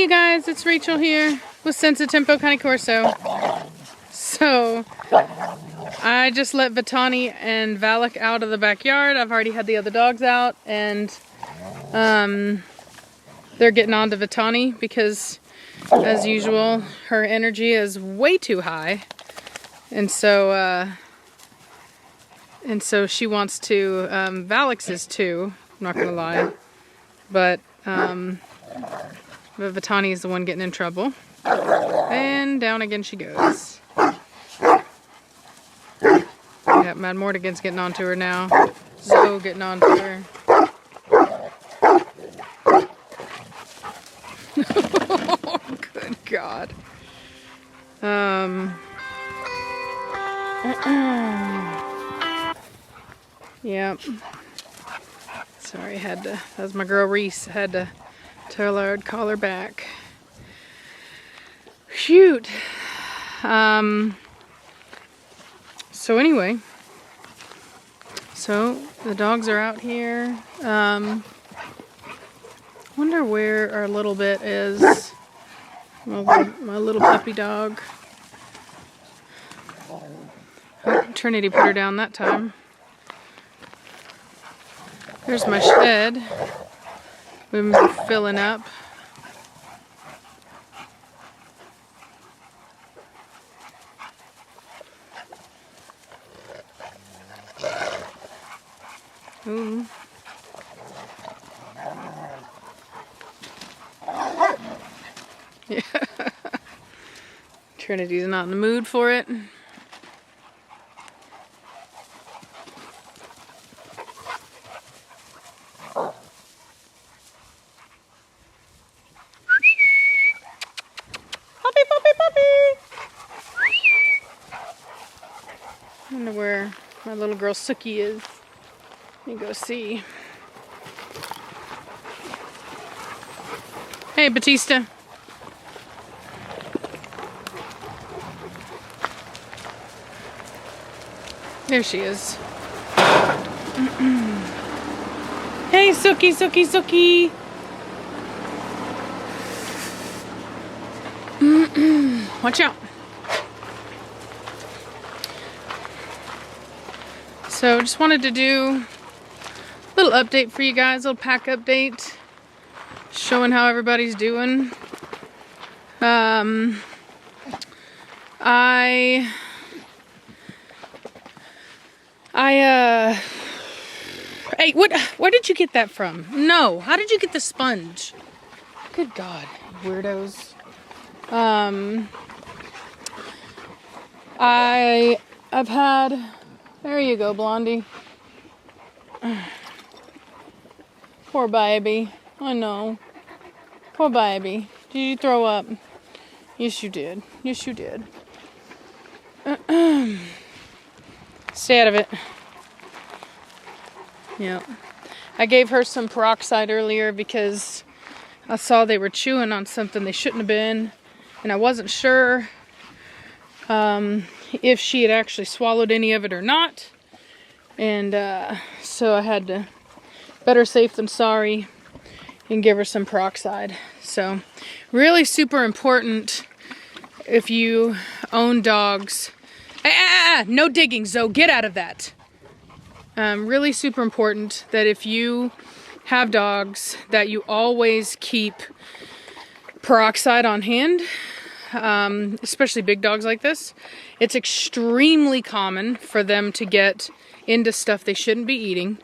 you guys, it's Rachel here with Senza Tempo Cane Corso. So, I just let Vitani and Valak out of the backyard. I've already had the other dogs out, and they're getting on to Vitani because, as usual, her energy is way too high. And so she wants to, Valak's is too, I'm not gonna lie. But Vitani is the one getting in trouble. And down again she goes. Yeah, Manmora getting onto her now. Zoe getting onto her. Oh, good God. Yep. Sorry, that was my girl Reese. I had to tell her I'd call her back. Shoot. So anyway, so the dogs are out here. Wonder where our little bit is. My little puppy dog. Oh, Trinity put her down that time. There's my shed. We've been filling up. Ooh. Yeah. Trinity's not in the mood for it. I wonder where my little girl Sookie is. Let me go see. Hey, Batista. There she is. Hey, Sookie, Sookie, Sookie. Watch out. So just wanted to do a little update for you guys, a little pack update, showing how everybody's doing. Hey, where did you get that from? No, how did you get the sponge? Good God, weirdos. I've had, there you go, Blondie. Poor baby. I know. Poor baby. Did you throw up? Yes, you did. Yes, you did. Stay out of it. Yeah. I gave her some peroxide earlier because I saw they were chewing on something they shouldn't have been. And I wasn't sure if she had actually swallowed any of it or not. And so I had to, better safe than sorry, and give her some peroxide. So really super important if you own dogs. No digging, Zoe, get out of that. Really super important that if you have dogs that you always keep peroxide on hand, especially big dogs like this. It's extremely common for them to get into stuff they shouldn't be eating.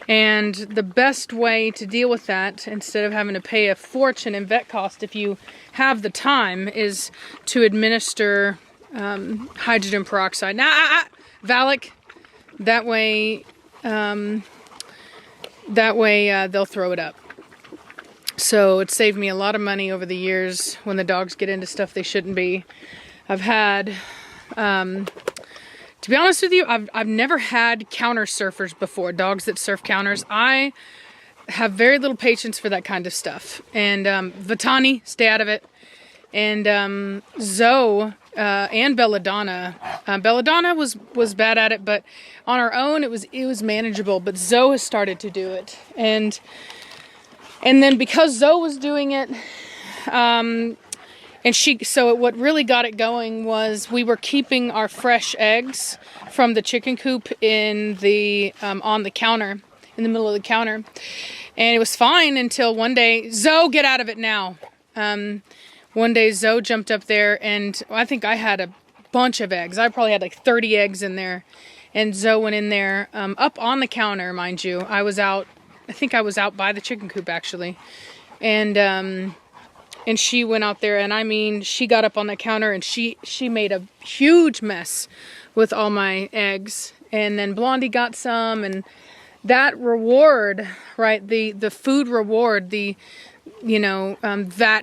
And the best way to deal with that, instead of having to pay a fortune in vet cost if you have the time, is to administer hydrogen peroxide. Now, Valak, that way they'll throw it up. So it saved me a lot of money over the years when the dogs get into stuff they shouldn't be. I've had, to be honest with you, I've never had counter surfers before, dogs that surf counters. I have very little patience for that kind of stuff. And Vitani, stay out of it. And Zoe and Belladonna. Belladonna was bad at it, but on her own it was manageable. But Zoe has started to do it, and then because Zoe was doing it, So what really got it going was we were keeping our fresh eggs from the chicken coop in the on the counter, in the middle of the counter, and it was fine until one day, Zoe, get out of it now. One day Zoe jumped up there, and I think I had a bunch of eggs. I probably had like 30 eggs in there, and Zoe went in there, up on the counter, mind you. I think I was out by the chicken coop actually, and she went out there, and I mean, she got up on the counter and she made a huge mess with all my eggs. And then Blondie got some, and that reward, right, the food reward, that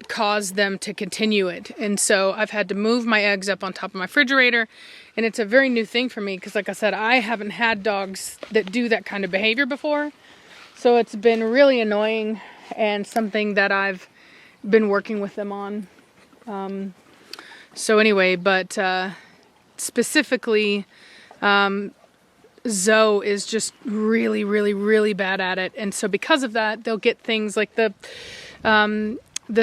caused them to continue it. And so I've had to move my eggs up on top of my refrigerator, and it's a very new thing for me because, like I said, I haven't had dogs that do that kind of behavior before. So it's been really annoying and something that I've been working with them on. So anyway, but specifically, Zoe is just really, really, really bad at it. And so because of that, they'll get things like the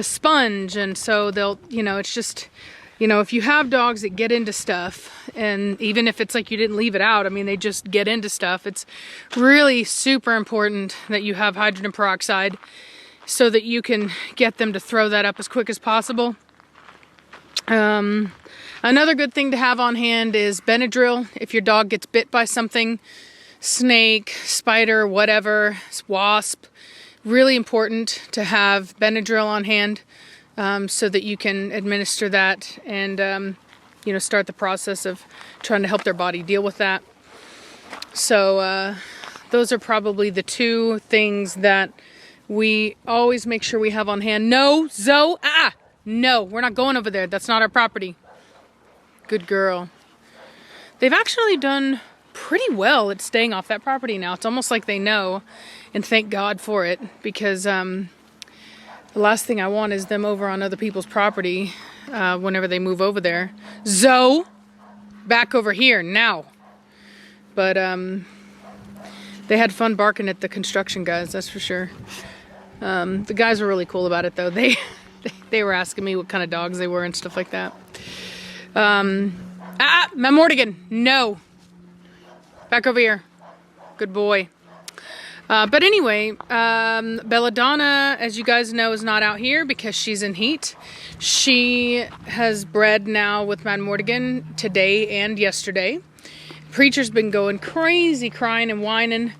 sponge. And so they'll, it's just, if you have dogs that get into stuff, and even if it's like you didn't leave it out, I mean, they just get into stuff. It's really super important that you have hydrogen peroxide so that you can get them to throw that up as quick as possible. Another good thing to have on hand is Benadryl. If your dog gets bit by something, snake, spider, whatever, wasp, really important to have Benadryl on hand, so that you can administer that and, start the process of trying to help their body deal with that. So those are probably the two things that we always make sure we have on hand. No, Zoe, no, we're not going over there. That's not our property. Good girl. They've actually done pretty well at staying off that property now. It's almost like they know, and thank God for it, because the last thing I want is them over on other people's property whenever they move over there. Zoe, back over here now. But they had fun barking at the construction guys, that's for sure. The guys were really cool about it, though. They were asking me what kind of dogs they were and stuff like that. Manmora, no. Back over here. Good boy. But anyway, Belladonna, as you guys know, is not out here because she's in heat. She has bred now with Manmora today and yesterday. Preacher's been going crazy, crying and whining.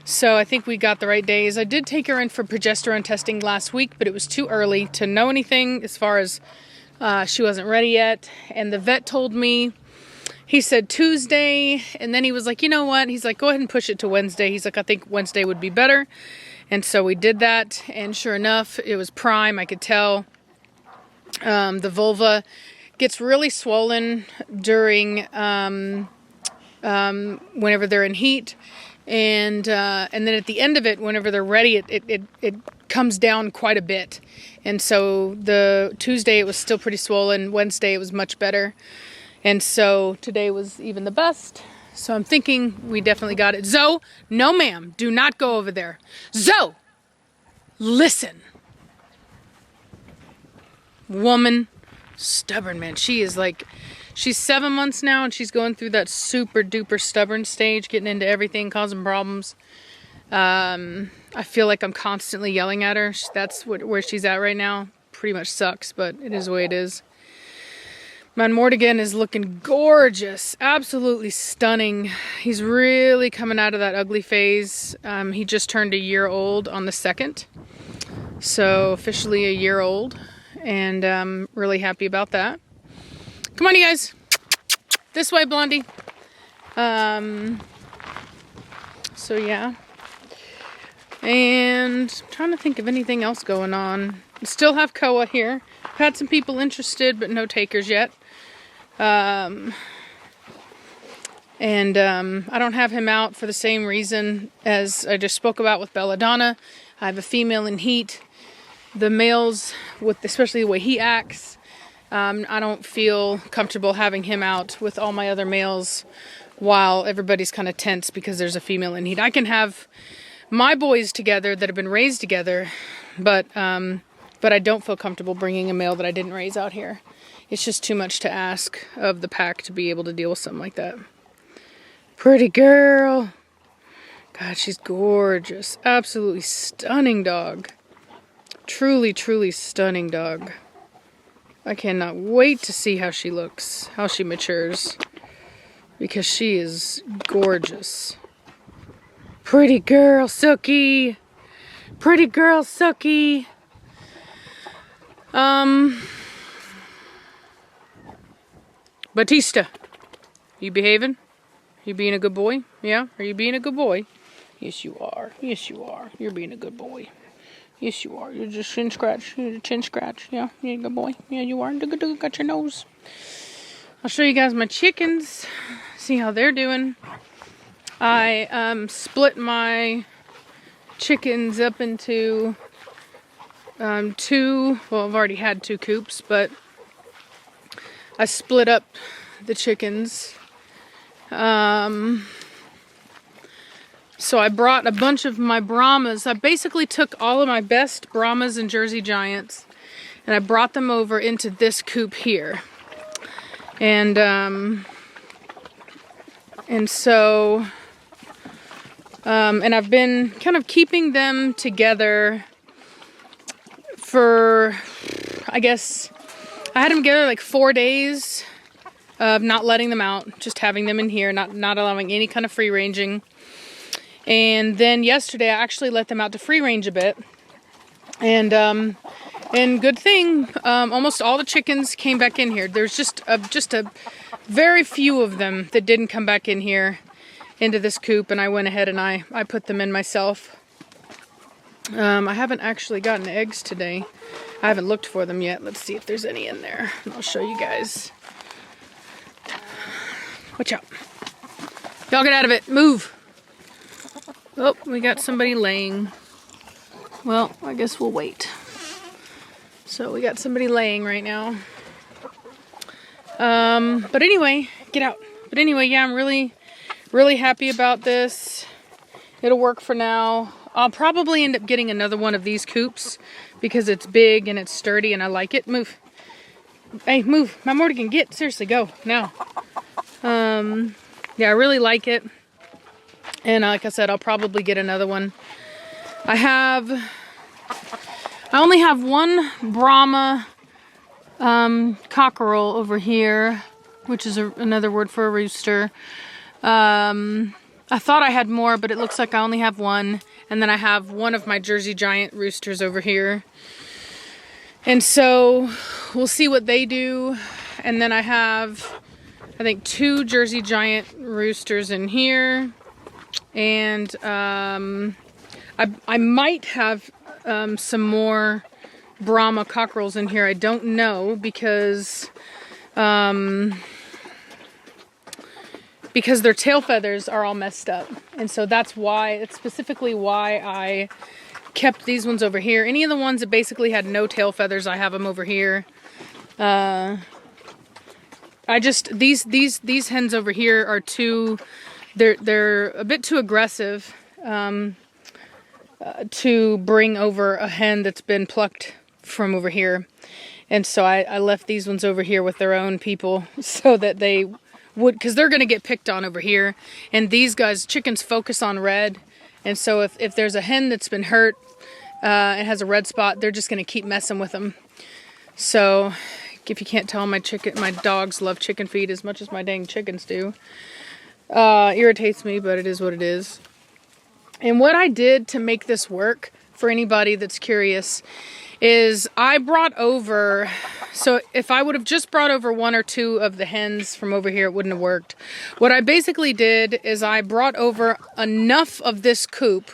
So I think we got the right days. I did take her in for progesterone testing last week, but it was too early to know anything as far as she wasn't ready yet. And the vet told me, he said Tuesday, and then he was like, you know what? He's like, go ahead and push it to Wednesday. He's like, I think Wednesday would be better. And so we did that, and sure enough, it was prime. I could tell. The vulva gets really swollen during whenever they're in heat. And then at the end of it, whenever they're ready, it comes down quite a bit. And so the Tuesday it was still pretty swollen. Wednesday it was much better. And so today was even the best. So I'm thinking we definitely got it. Zoe, no ma'am, do not go over there. Zoe, listen. Woman, stubborn, man. She is like, she's 7 months now, and she's going through that super duper stubborn stage, getting into everything, causing problems. I feel like I'm constantly yelling at her. That's where she's at right now. Pretty much sucks, but it is the way it is. Manmora is looking gorgeous, absolutely stunning. He's really coming out of that ugly phase. He just turned a year old on the 2nd, so officially a year old, and I'm really happy about that. Come on, you guys. This way, Blondie. So yeah. And I'm trying to think of anything else going on. Still have Koda here. I've had some people interested, but no takers yet. I don't have him out for the same reason as I just spoke about with Belladonna. I have a female in heat. The males, especially the way he acts, I don't feel comfortable having him out with all my other males while everybody's kind of tense because there's a female in heat. I can have my boys together that have been raised together, but but I don't feel comfortable bringing a male that I didn't raise out here. It's just too much to ask of the pack to be able to deal with something like that. Pretty girl. God, she's gorgeous. Absolutely stunning dog. Truly, truly stunning dog. I cannot wait to see how she looks, how she matures, because she is gorgeous. Pretty girl, Silky. Pretty girl, Silky. Batista, you behaving? You being a good boy? Yeah? Are you being a good boy? Yes, you are. Yes, you are. You're being a good boy. Yes, you are. You're just chin scratch. You're a chin scratch. Yeah, you're a good boy. Yeah, you are. Got your nose. I'll show you guys my chickens. See how they're doing. I split my chickens up into two. Well, I've already had 2 coops, but I split up the chickens. So I brought a bunch of my Brahmas. I basically took all of my best Brahmas and Jersey Giants, and I brought them over into this coop here. And I've been kind of keeping them together for, I guess, I had them together like 4 days of not letting them out, just having them in here, not allowing any kind of free ranging. And then yesterday I actually let them out to free range a bit. And good thing, almost all the chickens came back in here. There's just a very few of them that didn't come back in here into this coop, and I went ahead and I put them in myself. I haven't actually gotten eggs today. I haven't looked for them yet. Let's see if there's any in there, and I'll show you guys. Watch out. Y'all get out of it. Move. Oh, we got somebody laying. Well, I guess we'll wait. So we got somebody laying right now. But anyway, get out. But anyway, yeah, I'm really, really happy about this. It'll work for now. I'll probably end up getting another one of these coops because it's big and it's sturdy and I like it. Move. Hey, move. My Mortigan, get. Seriously, go. Now. Yeah, I really like it. And like I said, I'll probably get another one. I only have one Brahma cockerel over here, which is another word for a rooster. I thought I had more, but it looks like I only have one. And then I have one of my Jersey Giant roosters over here. And so we'll see what they do. And then I have, I think, 2 Jersey Giant roosters in here. And I might have some more Brahma cockerels in here. I don't know because their tail feathers are all messed up. And so that's specifically why I kept these ones over here. Any of the ones that basically had no tail feathers, I have them over here. These hens over here are they're a bit too aggressive to bring over a hen that's been plucked from over here. And so I left these ones over here with their own people so that they would, because they're going to get picked on over here. And these chickens focus on red. And so if there's a hen that's been hurt, it has a red spot, they're just going to keep messing with them. So if you can't tell, my dogs love chicken feed as much as my dang chickens do. Irritates me, but it is what it is. And what I did to make this work, for anybody that's curious, is I brought over, so if I would have just brought over 1 or 2 of the hens from over here, it wouldn't have worked. What I basically did is I brought over enough of this coop,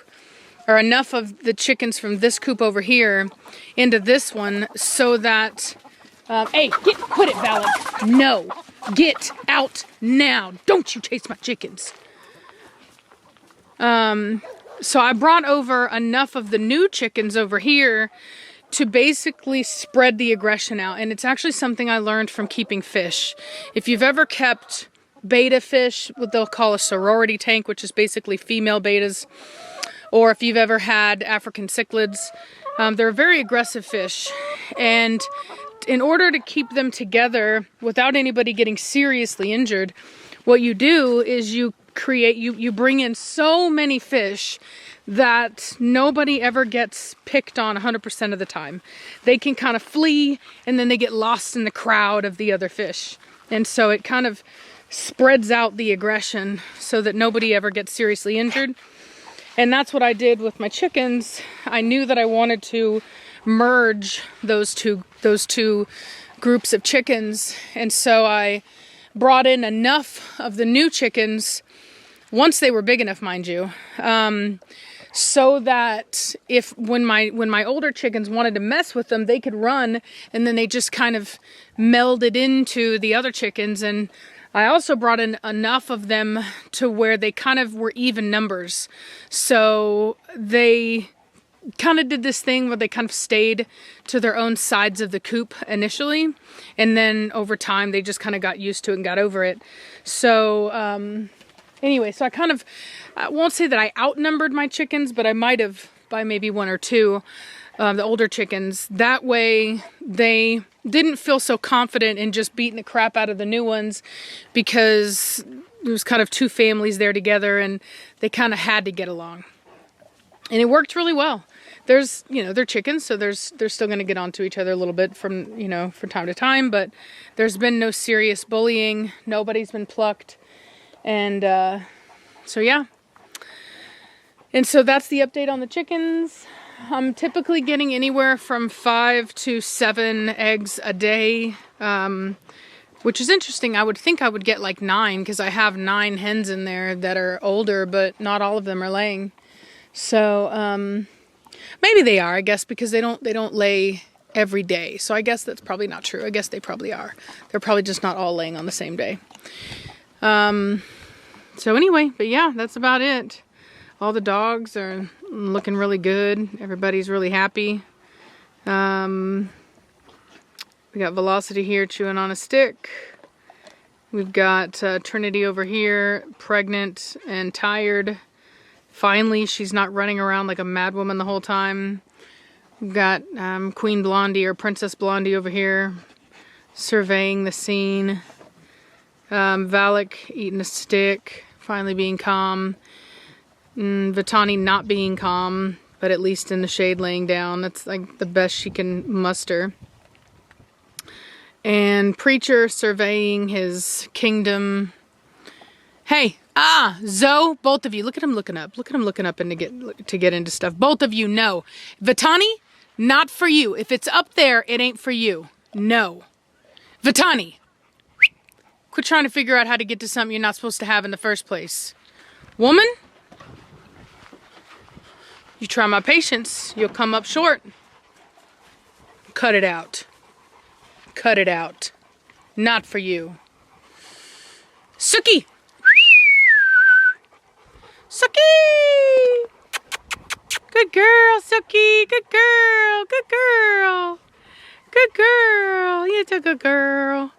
or enough of the chickens from this coop over here into this one so that, hey, quit it, Valak. No. Get out now. Don't you chase my chickens. So I brought over enough of the new chickens over here to basically spread the aggression out. And it's actually something I learned from keeping fish. If you've ever kept beta fish, what they'll call a sorority tank, which is basically female betas, or if you've ever had African cichlids, They're a very aggressive fish, and in order to keep them together without anybody getting seriously injured, what you do is you bring in so many fish that nobody ever gets picked on 100% of the time. They can kind of flee, and then they get lost in the crowd of the other fish. And so it kind of spreads out the aggression so that nobody ever gets seriously injured. And that's what I did with my chickens. I knew that I wanted to merge those two groups of chickens. And so I brought in enough of the new chickens, once they were big enough, mind you, so that when my older chickens wanted to mess with them, they could run, and then they just kind of melded into the other chickens. And I also brought in enough of them to where they kind of were even numbers. So they kind of did this thing where they kind of stayed to their own sides of the coop initially, and then over time they just kind of got used to it and got over it. So anyway, so I won't say that I outnumbered my chickens, but I might have by maybe 1 or 2, the older chickens. That way they didn't feel so confident in just beating the crap out of the new ones, because there was kind of 2 families there together and they kind of had to get along. And it worked really well. There's, they're chickens, so they're still going to get onto each other a little bit from time to time, but there's been no serious bullying. Nobody's been plucked. And so yeah. And so that's the update on the chickens. I'm typically getting anywhere from 5 to 7 eggs a day, which is interesting. I would think I would get like 9, because I have 9 hens in there that are older, but not all of them are laying. So maybe they are, I guess, because they don't lay every day. So I guess that's probably not true. I guess they probably are. They're probably just not all laying on the same day. So anyway, but yeah, that's about it. All the dogs are looking really good. Everybody's really happy. We got Velocity here chewing on a stick. We've got Trinity over here, pregnant and tired. Finally, she's not running around like a madwoman the whole time. We've got Queen Blondie, or Princess Blondie, over here surveying the scene. Valak eating a stick, finally being calm. Vitani not being calm, but at least in the shade laying down. That's like the best she can muster. And Preacher surveying his kingdom. Hey, Zoe, both of you, look at him looking up. Look at him looking up and to get into stuff. Both of you, no. Vitani, not for you. If it's up there, it ain't for you. No. Vitani, quit trying to figure out how to get to something you're not supposed to have in the first place. Woman, you try my patience, you'll come up short. Cut it out. Cut it out. Not for you. Suki! Suki! Good girl, Suki. Good girl. Good girl. Good girl. You're a good girl.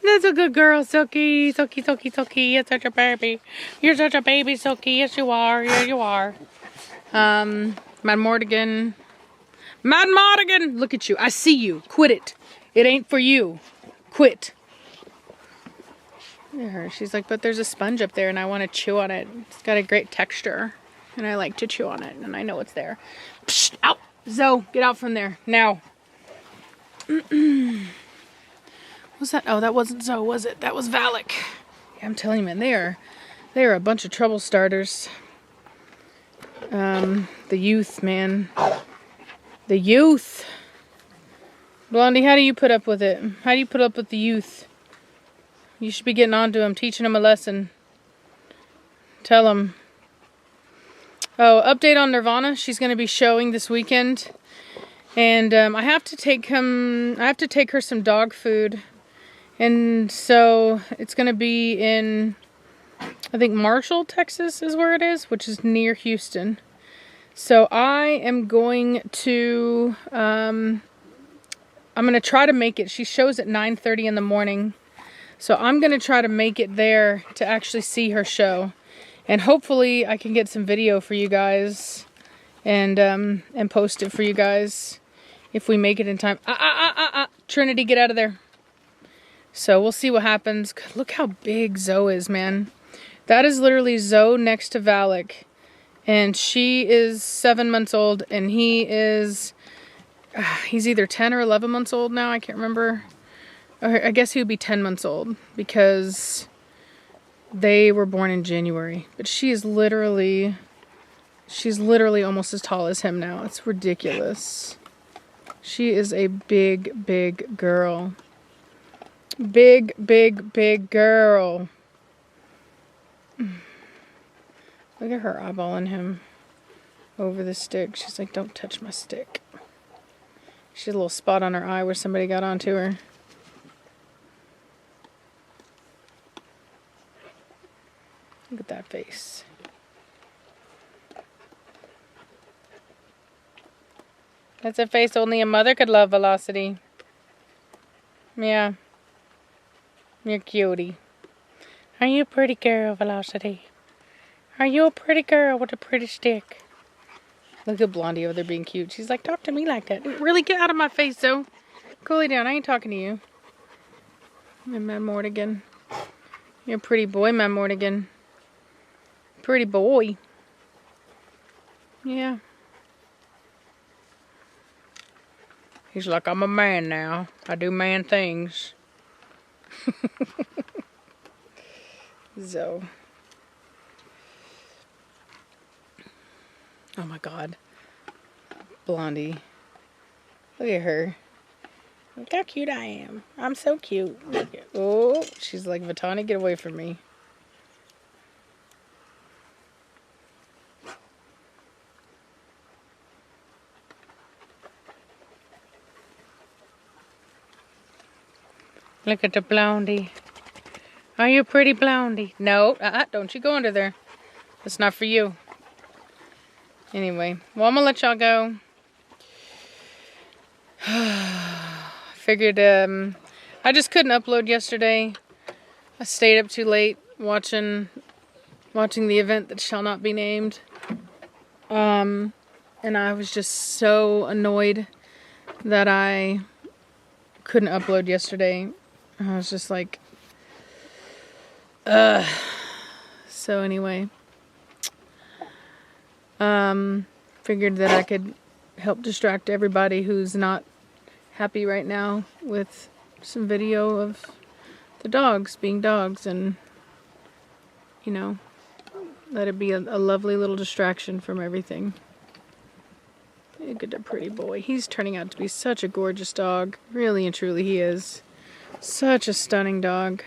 That's a good girl, Suki. Suki, Suki, Suki. You're such a baby. You're such a baby, Suki. Yes, you are. Yeah, you are. Manmora. Manmora! Look at you. I see you. Quit it. It ain't for you. Quit. Look at her. She's like, but there's a sponge up there and I want to chew on it. It's got a great texture and I like to chew on it and I know it's there. Psst, out. Zoe, get out from there. Now. What's that? Oh, that wasn't Zoe, was it? That was Valak. Yeah, I'm telling you, man, they are a bunch of trouble starters. The youth, man. The youth. Blondie, how do you put up with it? How do you put up with the youth? You should be getting on to him, teaching him a lesson. Tell him. Oh, update on Nirvana. She's going to be showing this weekend. And I have to take her some dog food. And so it's going to be in, I think Marshall, Texas is where it is, which is near Houston. So I am going to, I'm going to try to make it. She shows at 9:30 in the morning. So I'm going to try to make it there to actually see her show. And hopefully I can get some video for you guys and post it for you guys if we make it in time. Trinity, get out of there. So we'll see what happens. God, look how big Zoe is, man. That is literally Zoe next to Valak. And she is 7 months old, and he is, he's either 10 or 11 months old now. I can't remember. Or I guess he would be 10 months old because they were born in January. But she's literally almost as tall as him now. It's ridiculous. She is a big, big girl. Big, big, big girl. Look at her eyeballing him over the stick. She's like, don't touch my stick. She has a little spot on her eye where somebody got onto her. Look at that face. That's a face only a mother could love, Velocity. Yeah. You're cutie. Are you a pretty girl, Velocity? Are you a pretty girl with a pretty stick? Look at Blondie over there being cute. She's like, talk to me like that. Really, get out of my face, though. Cool it down. I ain't talking to you. Manmora. You're a pretty boy, Manmora. Pretty boy. Yeah. He's like, I'm a man now. I do man things. Zoe. Oh my God. Blondie. Look at her. Look how cute I am. I'm so cute. Oh, she's like, Vitani, get away from me. Look at the Blondie. Are you pretty, Blondie? No, don't you go under there. That's not for you. Anyway, well, I'm gonna let y'all go. Figured, I just couldn't upload yesterday. I stayed up too late watching the event that shall not be named. And I was just so annoyed that I couldn't upload yesterday. I was just like, ugh. So anyway, figured that I could help distract everybody who's not happy right now with some video of the dogs being dogs, and you know, let it be a lovely little distraction from everything. Look at the pretty boy. He's turning out to be such a gorgeous dog. Really and truly he is. Such a stunning dog.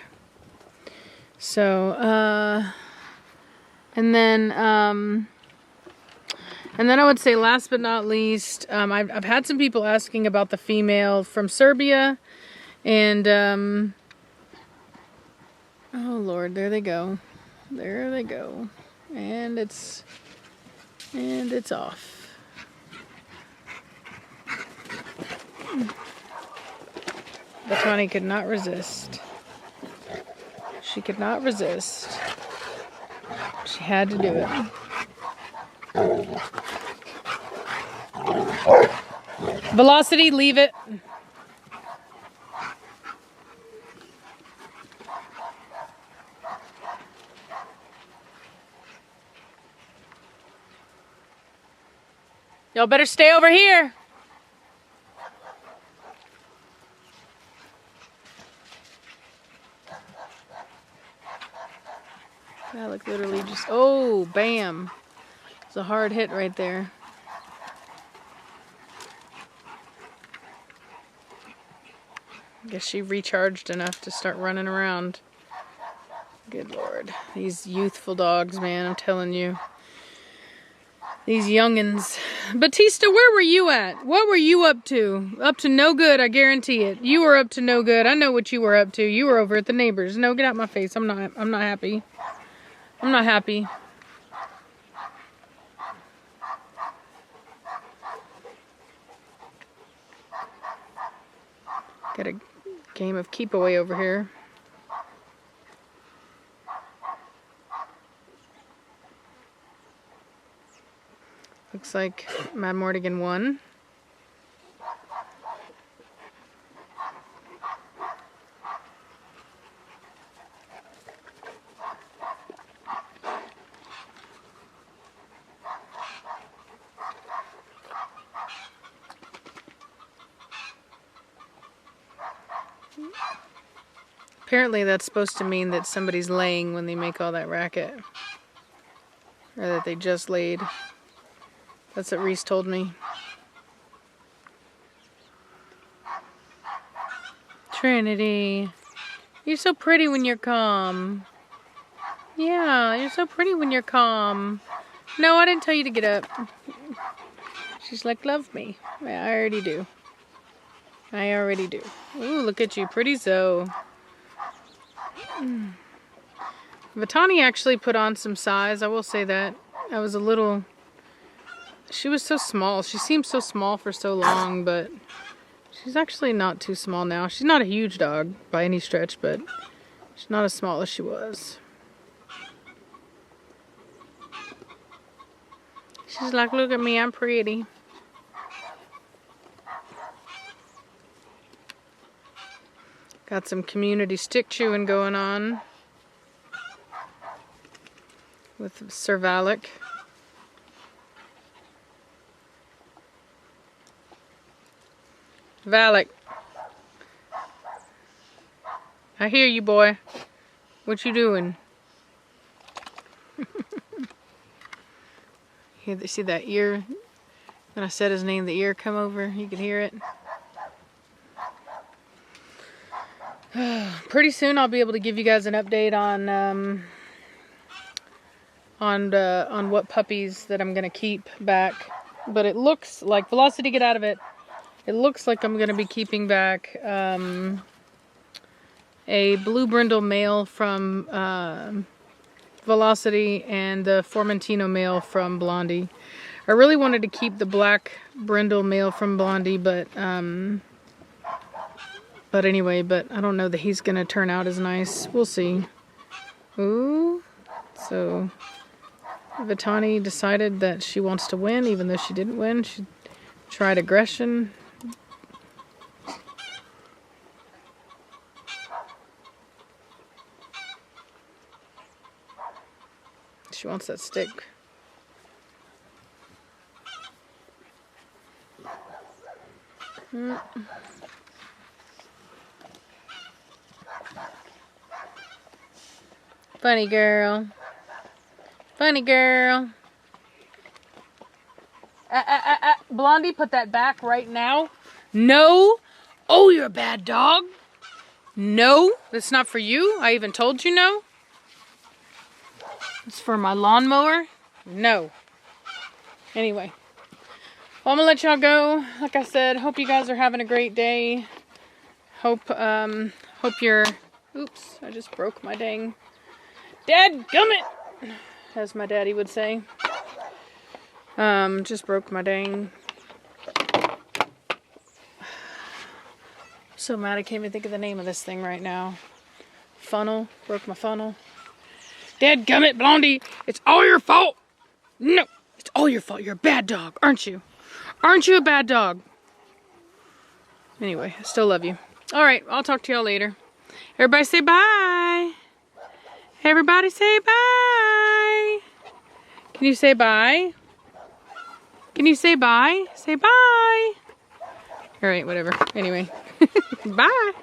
So, and then I would say last but not least, I've had some people asking about the female from Serbia, and oh Lord, there they go. There they go. And it's off. Vitani could not resist. She could not resist. She had to do it. Velocity, leave it. Y'all better stay over here. That looked literally just, oh, bam. It's a hard hit right there. I guess she recharged enough to start running around. Good Lord. These youthful dogs, man, I'm telling you. These youngins. Batista, where were you at? What were you up to? Up to no good, I guarantee it. You were up to no good. I know what you were up to. You were over at the neighbors. No, get out my face. I'm not happy. I'm not happy. Got a game of keep away over here. Looks like Manmora won. Apparently that's supposed to mean that somebody's laying when they make all that racket. Or that they just laid. That's what Reese told me. Trinity, you're so pretty when you're calm. Yeah, you're so pretty when you're calm. No, I didn't tell you to get up. She's like, love me. Yeah, I already do. I already do. Ooh, look at you, pretty Zoe. Vitani actually put on some size, I will say that. I was a little... She was so small. She seemed so small for so long, but she's actually not too small now. She's not a huge dog by any stretch, but she's not as small as she was. She's like, look at me, I'm pretty. Got some community stick chewing going on with Sir Valak. Valak, I hear you, boy. What you doing? See that ear? When I said his name, the ear come over. You can hear it. Pretty soon I'll be able to give you guys an update on what puppies that I'm gonna keep back. But it looks like Velocity, get out of it. It looks like I'm gonna be keeping back a blue brindle male from Velocity and the Formentino male from Blondie. I really wanted to keep the black brindle male from Blondie, but anyway, but I don't know that he's gonna turn out as nice. We'll see. Ooh, so Vitani decided that she wants to win, even though she didn't win. She tried aggression. She wants that stick. Funny girl. Funny girl. Blondie, put that back right now. No. Oh, you're a bad dog. No, that's not for you. I even told you no. It's for my lawnmower. No. Anyway. Well, I'm gonna let y'all go. Like I said, hope you guys are having a great day. Hope you're... Oops, I just broke my dang... Dadgummit! As my daddy would say. Just broke my dang... I'm so mad I can't even think of the name of this thing right now. Funnel. Broke my funnel. Dadgummit, Blondie! It's all your fault! No! It's all your fault. You're a bad dog, aren't you? Aren't you a bad dog? Anyway, I still love you. Alright, I'll talk to y'all later. Everybody say bye! Everybody say bye! Can you say bye? Can you say bye? Say bye! Alright, whatever. Anyway. Bye!